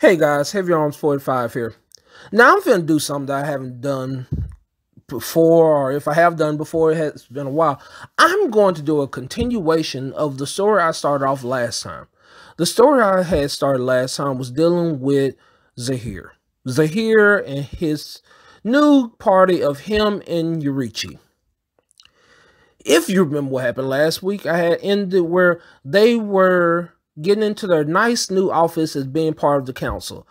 Hey guys, Heavy Arms 45 here. Now I'm finna do something that I haven't done before, or if I have done before, it has been a while. I'm going to do a continuation of the story I started off last time. The story I had started last time was dealing with Zahir. Zahir and his new party of him and Yurichi. If you remember what happened last week, I had ended where they were getting into their nice new office as being part of the council.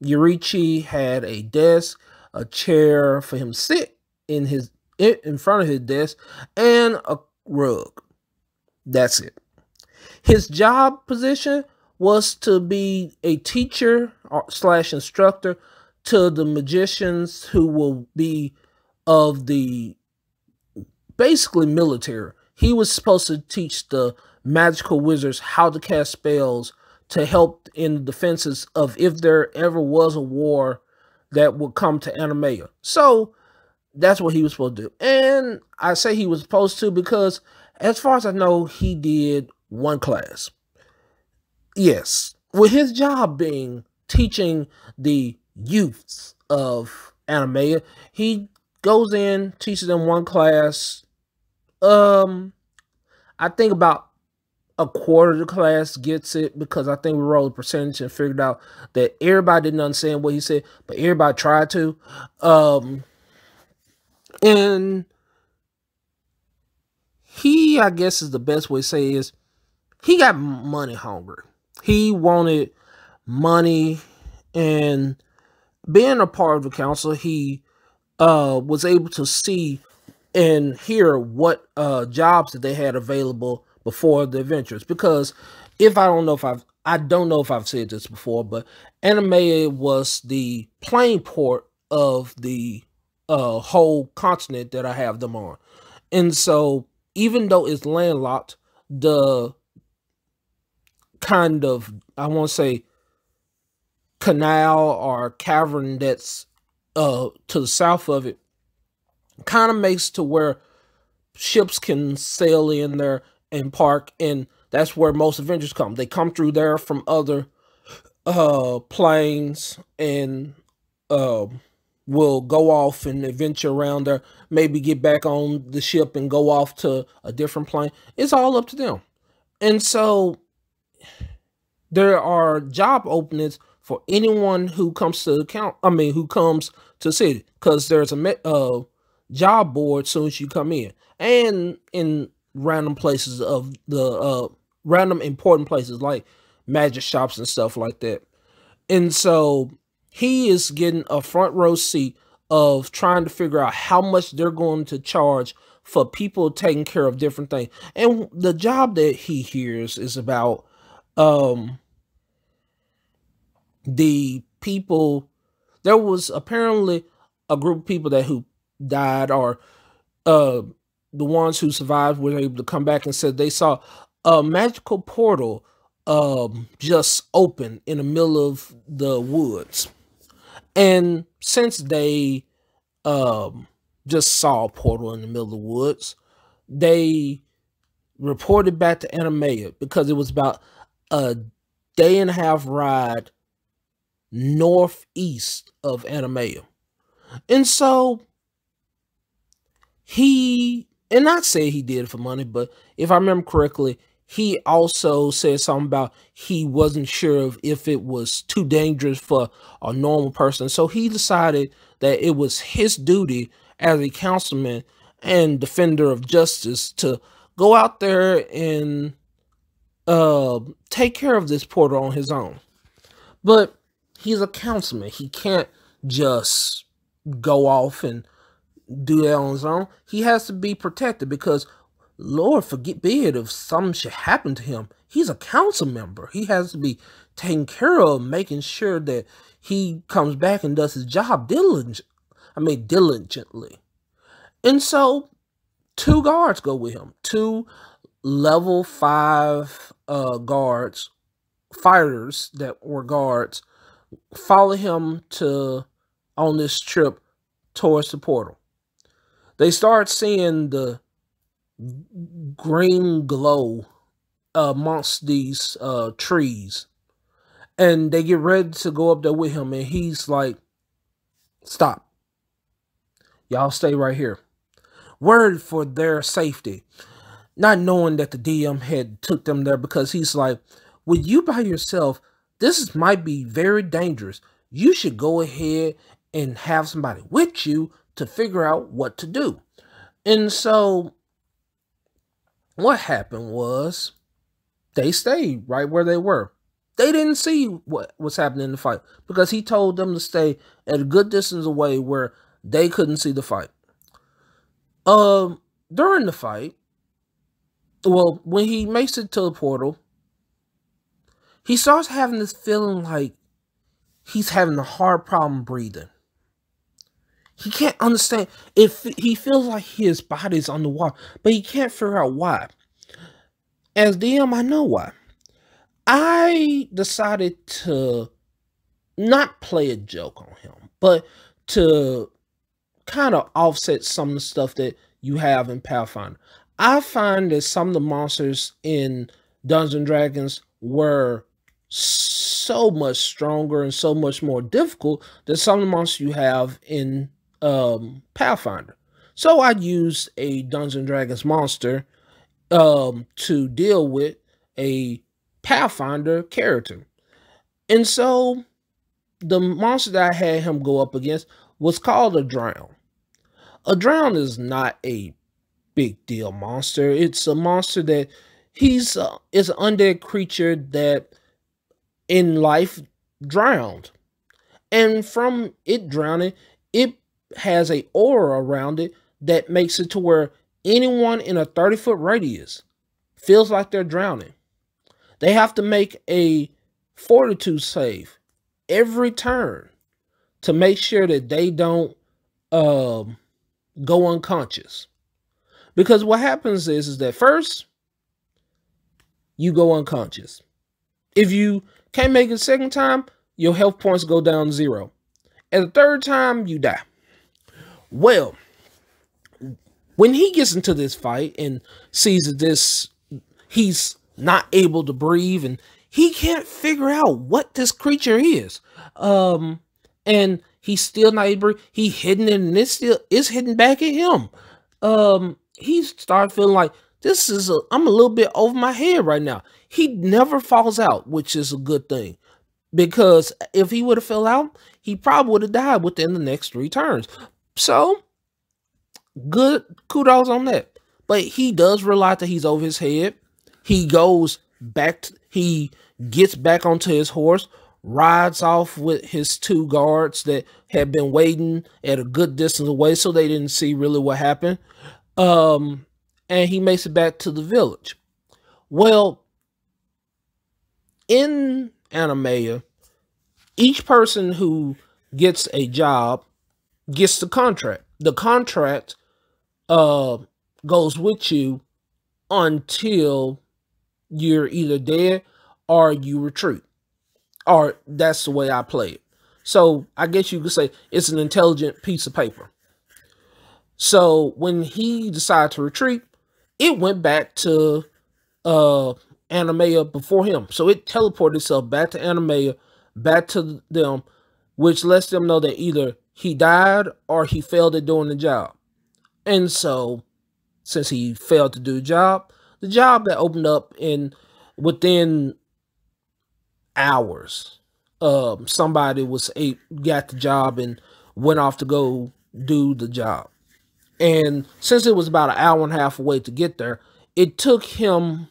Yurichi had a desk, a chair for him to sit in front of his desk, and a rug. That's it. His job position was to be a teacher slash instructor to the magicians who will be of the basically military. He was supposed to teach the magical wizards how to cast spells to help in the defenses of if there ever was a war that would come to Animea. So that's what he was supposed to do. And I say he was supposed to because as far as I know, he did one class. Yes, with his job being teaching the youths of Animea, he goes in, teaches them one class. I think about a quarter of the class gets it because I think we rolled a percentage and figured out that everybody didn't understand what he said, but everybody tried to. And he, I guess is the best way to say is, he got money hungry. He wanted money, and being a part of the council, he was able to see and hear what jobs that they had available before the adventures. Because I don't know if I've said this before, but Animea was the plain port of the whole continent that I have them on. And so even though it's landlocked, the kind of, I want to say, canal or cavern that's to the south of it kind of makes to where ships can sail in there and park, and that's where most adventures come. They come through there from other planes and will go off and adventure around there, maybe get back on the ship and go off to a different plane. It's all up to them. And so there are job openings for anyone who comes to who comes to the city, because there's a job board as soon as you come in, and in random places of the random important places like magic shops and stuff like that. And so he is getting a front row seat of trying to figure out how much they're going to charge for people taking care of different things. And the job that he hears is about the people. There was apparently a group of people who died, or the ones who survived were able to come back and said they saw a magical portal just open in the middle of the woods. And since they just saw a portal in the middle of the woods, they reported back to Animea, because it was about a day and a half ride northeast of Animea. And so he, and not say he did it for money, but if I remember correctly, he also said something about he wasn't sure if it was too dangerous for a normal person. So he decided that it was his duty as a councilman and defender of justice to go out there and take care of this portal on his own. But he's a councilman. He can't just go off and do that on his own. He has to be protected, because Lord forbid if something should happen to him. He's a council member. He has to be taken care of, making sure that he comes back and does his job diligently. And so 2 guards go with him. 2 level 5 guards, fighters that were guards, follow him on this trip towards the portal. They start seeing the green glow amongst these trees, And they get ready to go up there with him, and he's like, "Stop! Y'all stay right here." Word for their safety, not knowing that the DM had took them there because he's like, "With you by yourself, might be very dangerous. You should go ahead and have somebody with you to figure out what to do." And so what happened was they stayed right where they were. They didn't see what was happening in the fight because he told them to stay at a good distance away where they couldn't see the fight. During the fight, well, when he makes it to the portal, he starts having this feeling like he's having a hard problem breathing. He can't understand if he feels like his body's underwater, but he can't figure out why. As DM, I know why. I decided to not play a joke on him, but to kind of offset some of the stuff that you have in Pathfinder. I find that some of the monsters in Dungeons and Dragons were so much stronger and so much more difficult than some of the monsters you have in Pathfinder. So I used a Dungeons and Dragons monster to deal with a Pathfinder character. And so the monster that I had him go up against was called a drown. A drown is not a big deal monster. It's a monster that is an undead creature that in life drowned. And from it drowning, it has a aura around it that makes it to where anyone in a 30-foot radius feels like they're drowning. They have to make a fortitude save every turn to make sure that they don't go unconscious. Because what happens is that first, you go unconscious. If you can't make it a second time, your health points go down to 0. And the third time, you die. Well, when he gets into this fight and sees that he's not able to breathe and he can't figure out what this creature is. And he's still not able to breathe. He's hitting it and it's hitting back at him. He started feeling like I'm a little bit over my head right now. He never falls out, which is a good thing. Because if he would have fell out, he probably would have died within the next 3 turns. So, good kudos on that. But he does realize that he's over his head. He goes back, he gets back onto his horse, rides off with his 2 guards that had been waiting at a good distance away so they didn't see really what happened. And he makes it back to the village. Well, in Animea, each person who gets a job gets the contract. The contract goes with you until you're either dead or you retreat. Or that's the way I play it. So I guess you could say it's an intelligent piece of paper. So when he decided to retreat, it went back to Animea before him. So it teleported itself back to Animea, back to them, which lets them know that either he died or he failed at doing the job. And so, since he failed to do the job that opened up within hours, somebody got the job and went off to go do the job. And since it was about an hour and a half away to get there, it took him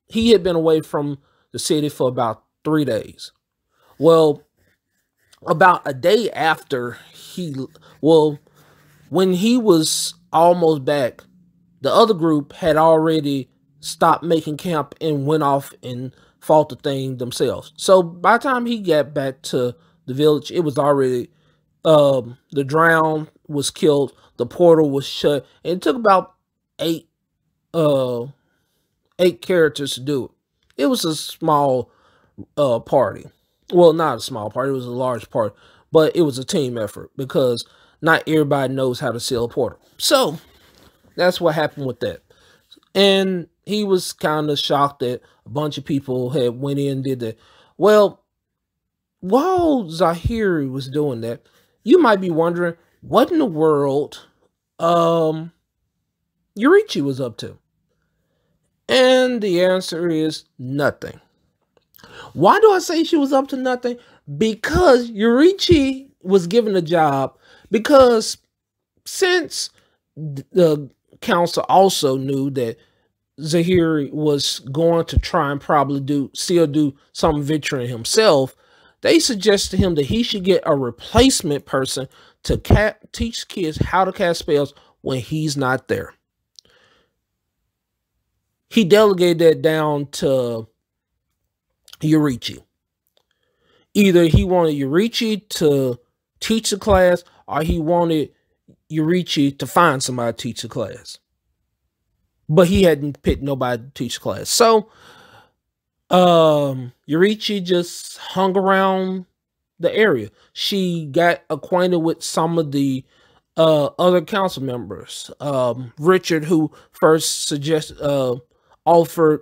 he had been away from the city for about 3 days. Well, about a day after when he was almost back, the other group had already stopped making camp and went off and fought the thing themselves. So by the time he got back to the village, it was already, the drown was killed, the portal was shut, and it took about 8 characters to do it. It was a small party. Well, not a small party, it was a large party, but it was a team effort because not everybody knows how to seal a portal. So that's what happened with that. And he was kind of shocked that a bunch of people had went in and did that. Well, while Zahiri was doing that, you might be wondering what in the world um Yurichi was up to. And the answer is nothing. Why do I say she was up to nothing? Because Yurichi was given a job because since the council also knew that Zahiri was going to try and probably still do some venturing himself, they suggested to him that he should get a replacement person to teach kids how to cast spells when he's not there. He delegated that down to Yurichi. Either he wanted Yurichi to teach the class or he wanted Yurichi to find somebody to teach the class. But he hadn't picked nobody to teach the class. So Yurichi just hung around the area. She got acquainted with some of the other council members. Richard, who first offered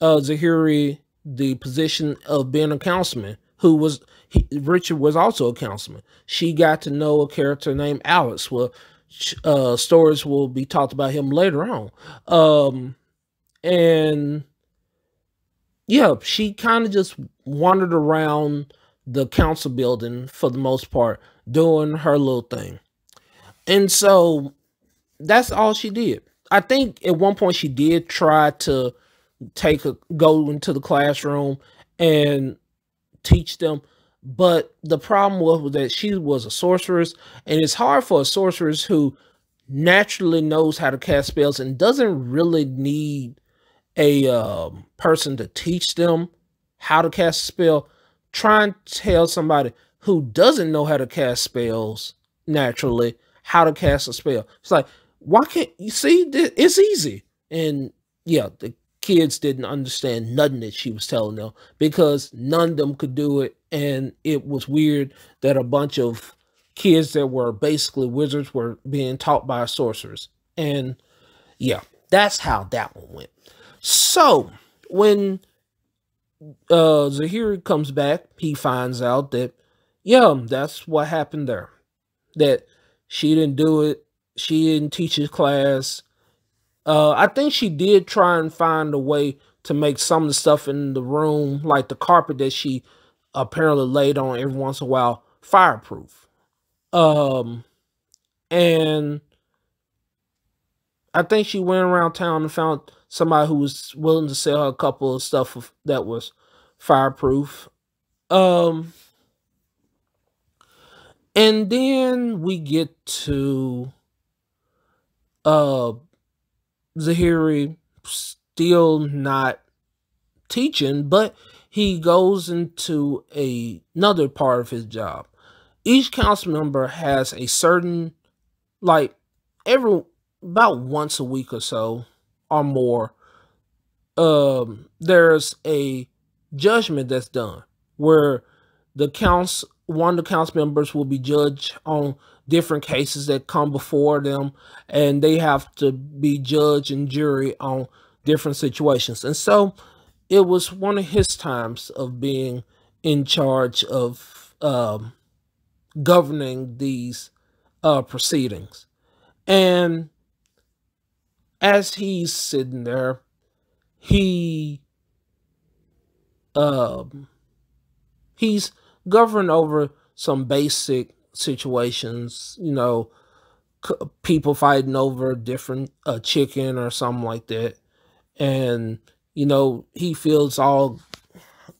Zahiri the position of being a councilman, Richard was also a councilman. She got to know a character named Alex. Well, stories will be talked about him later on. And yeah, she kind of just wandered around the council building for the most part, doing her little thing. And so that's all she did. I think at one point she did try to go into the classroom and teach them, but the problem was that she was a sorceress, and it's hard for a sorceress who naturally knows how to cast spells and doesn't really need a person to teach them how to cast a spell. Trying to tell somebody who doesn't know how to cast spells naturally how to cast a spell, it's like, why can't you see? It's easy. And yeah, the kids didn't understand nothing that she was telling them because none of them could do it. And it was weird that a bunch of kids that were basically wizards were being taught by sorcerers. And yeah, that's how that one went. So when Zahiri comes back, he finds out that, yeah, that's what happened there. That she didn't do it. She didn't teach his class. I think she did try and find a way to make some of the stuff in the room, like the carpet that she apparently laid on every once in a while, fireproof. And I think she went around town and found somebody who was willing to sell her a couple of stuff that was fireproof. And then we get to Zahiri still not teaching, but he goes into another part of his job. Each council member has a certain, like, about once a week or so or more, there's a judgment that's done where one of the council members will be judged on different cases that come before them, and they have to be judge and jury on different situations. And so it was one of his times of being in charge of governing these proceedings. And as he's sitting there, he's governed over some basic situations, people fighting over different chicken or something like that. And, he feels all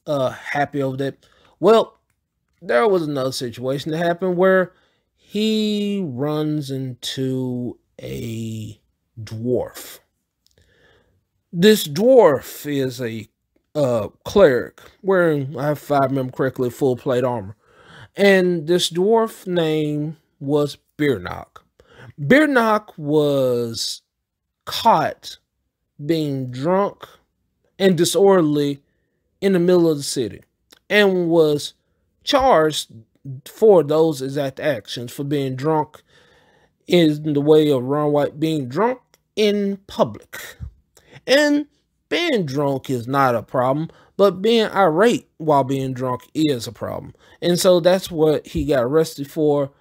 happy over that. Well, there was another situation that happened where he runs into a dwarf. This dwarf is a cleric wearing, if I remember correctly, full plate armor. And this dwarf name was Beardnock. Beardnock was caught being drunk and disorderly in the middle of the city and was charged for those exact actions for being drunk in the way of being drunk in public. And being drunk is not a problem, but being irate while being drunk is a problem. And so that's what he got arrested for.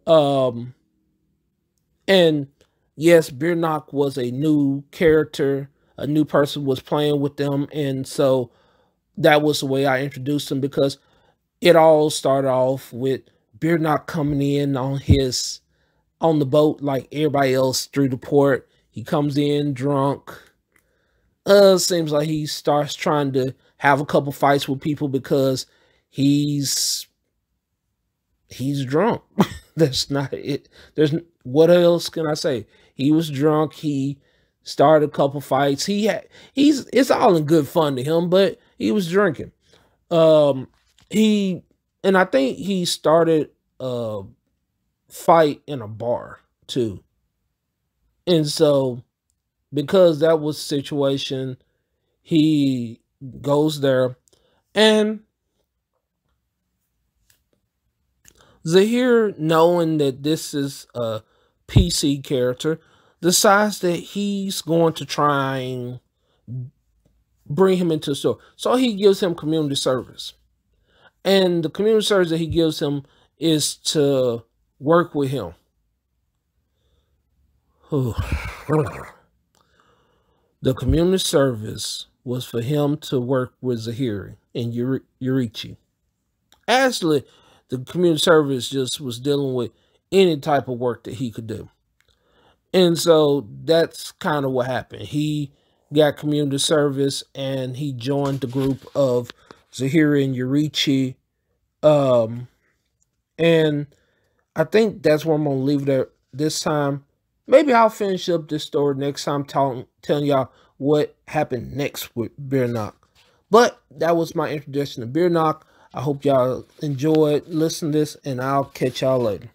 Um, and yes, Birnock was a new character, a new person was playing with them, and so that was the way I introduced him, because it all started off with Birnock coming in on the boat like everybody else through the port. He comes in drunk. Seems like he starts trying to have a couple fights with people because he's he's drunk. That's not it. There's what else can I say? He was drunk. He started a couple fights. He's it's all in good fun to him, but he was drinking. Um, he and I think he started a fight in a bar too, and so because that was the situation, he goes there, and Zahir, knowing that this is a PC character, decides that he's going to try and bring him into the store. So he gives him community service. And the community service that he gives him is to work with him. The community service was for him to work with Zahiri and Yurichi. Actually, the community service just was dealing with any type of work that he could do. And so that's kind of what happened. He got community service and he joined the group of Zahiri and Yurichi. And I think that's where I'm going to leave it at this time. Maybe I'll finish up this story next time, telling y'all what happened next with Birnock. But that was my introduction to Birnock. I hope y'all enjoyed listening to this, and I'll catch y'all later.